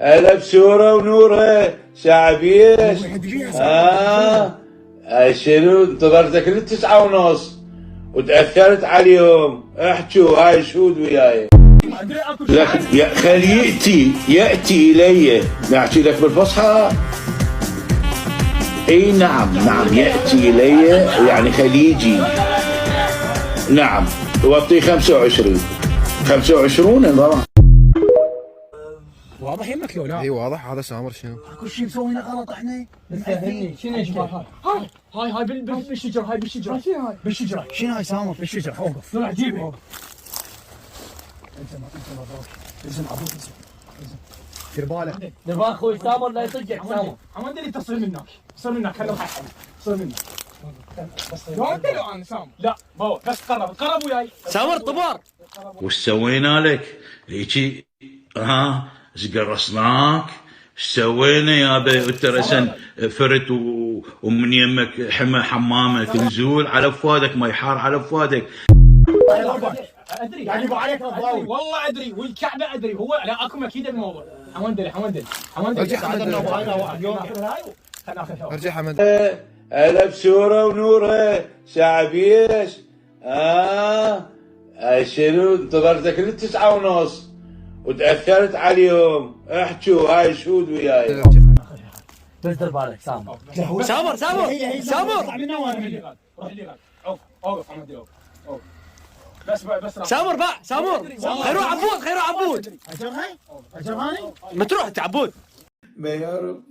هلا بسوره ونوره شعبيه. شنو انتظرتك ل9:30 وتاثرت عليهم. احكوا هاي شهود وياي. خل ياتي الي. نحكي لك بالفصحى. اي نعم ياتي الي يعني خل يجي. نعم وطي 25 انضرب. واضح يمك لو لا؟ اي واضح. هذا سامر شنو؟ اكو شيء مسوينه غلط احنا. فهمني شنو يشبه هاي بالشجره. هاي بالشجره. شنو هاي؟ بالشجره. شنو هاي سامر بالشجره؟ اوقف. طلع جيبه. الزم ابوك دير بالك. دير بالك اخوي سامر لا يطقك سامر. حمد اللي تصل منك. خلنا حق تصل منك. لو انت لو انا سامر. لا بس قرب وياي. سامر طبار. وش سوينا لك؟ هيجي ايش قرصناك؟ ايش سوينا يابا؟ انت رسن فرت ومن يمك حمى حمامك نزول على فؤادك ما يحار على فؤادك. ادري يعني ابو عليك الضاوي. والله ادري والكعبه ادري. هو لا اكو اكيد الموضوع. حمندلي ارجع حمد. هلا بسوره ونوره شعبيه. شنو انتظرتك ل9:30 وتاثرت عليهم. احكوا هاي شهود وياي. بس دير بالك سامر. روح لي اوقف حمد اوقف. بس سامر خيرو عبود اجرهاني ما تروح انت عبود. ما يا رب